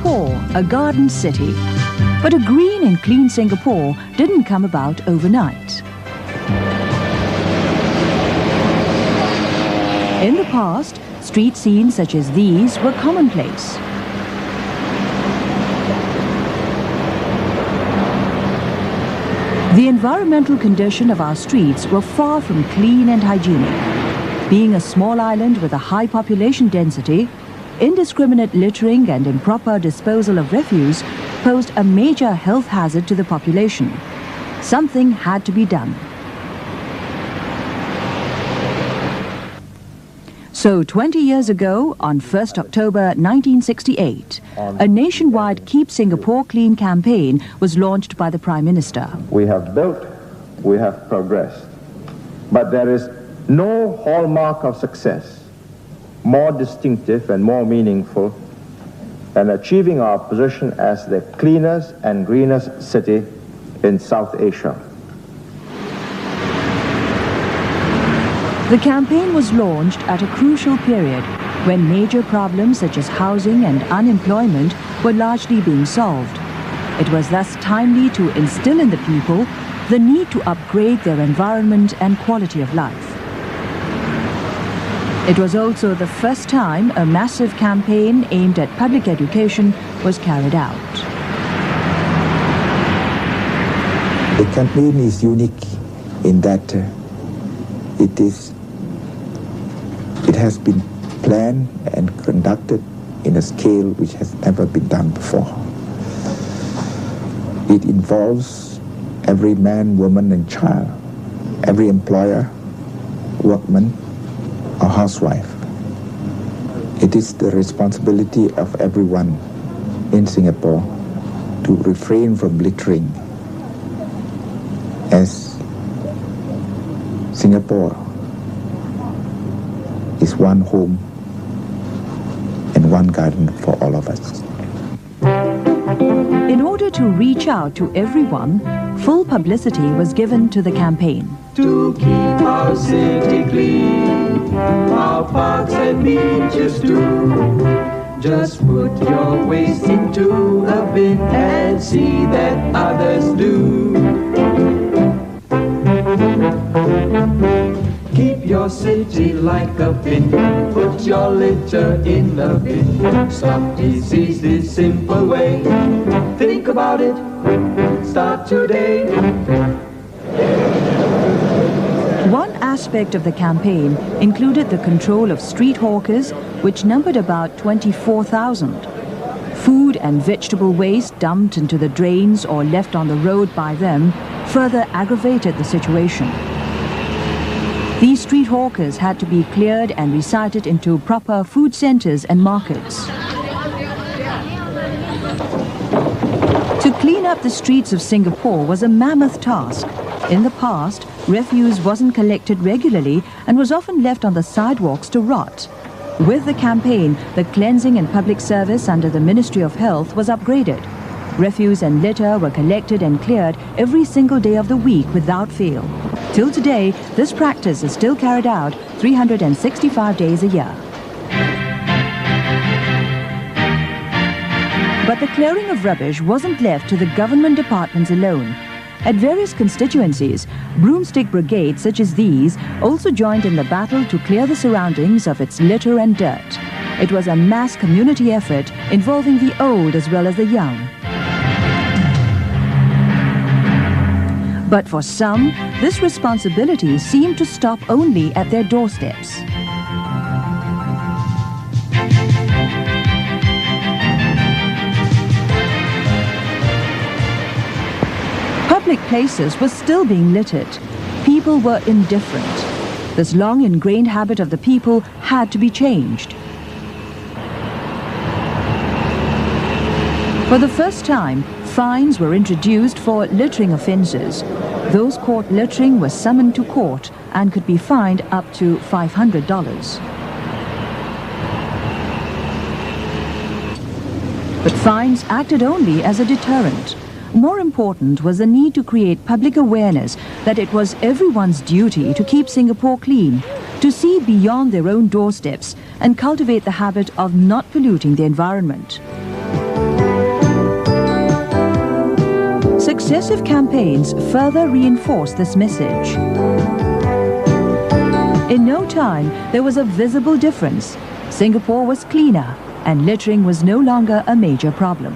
Singapore, a garden city. But a green and clean Singapore didn't come about overnight. In the past, street scenes such as these were commonplace. The environmental condition of our streets were far from clean and hygienic. Being a small island with a high population density, indiscriminate littering and improper disposal of refuse posed a major health hazard to the population. Something had to be done. So 20 years ago, on 1st October 1968, a nationwide Keep Singapore Clean campaign was launched by the Prime Minister. We have built, we have progressed, but there is no hallmark of success more distinctive and more meaningful than achieving our position as the cleanest and greenest city in South Asia. The campaign was launched at a crucial period when major problems such as housing and unemployment were largely being solved. It was thus timely to instill in the people the need to upgrade their environment and quality of life. It was also the first time a massive campaign aimed at public education was carried out. The campaign is unique in that it has been planned and conducted in a scale which has never been done before. It involves every man, woman and child, every employer, workman or housewife. It is the responsibility of everyone in Singapore to refrain from littering, as Singapore is one home and one garden for all of us. In order to reach out to everyone, full publicity was given to the campaign. To keep our city clean, our parks and beaches too. Just put your waste into a bin and see that others do. Keep your city like a pin, put your litter in the bin. Stop disease this simple way. Think about it, start today. One aspect of the campaign included the control of street hawkers, which numbered about 24,000. Food and vegetable waste dumped into the drains or left on the road by them further aggravated the situation. These street hawkers had to be cleared and recited into proper food centers and markets. To clean up the streets of Singapore was a mammoth task. In the past, refuse wasn't collected regularly and was often left on the sidewalks to rot. With the campaign, the cleansing and public service under the Ministry of Health was upgraded. Refuse and litter were collected and cleared every single day of the week without fail. Till today, this practice is still carried out 365 days a year. But the clearing of rubbish wasn't left to the government departments alone. At various constituencies, broomstick brigades such as these also joined in the battle to clear the surroundings of its litter and dirt. It was a mass community effort involving the old as well as the young. But for some, this responsibility seemed to stop only at their doorsteps. Public places were still being littered. People were indifferent. This long ingrained habit of the people had to be changed. For the first time, fines were introduced for littering offences. Those caught littering were summoned to court and could be fined up to $500. But fines acted only as a deterrent. More important was the need to create public awareness that it was everyone's duty to keep Singapore clean, to see beyond their own doorsteps and cultivate the habit of not polluting the environment. Successive campaigns further reinforced this message. In no time, there was a visible difference. Singapore was cleaner, and littering was no longer a major problem.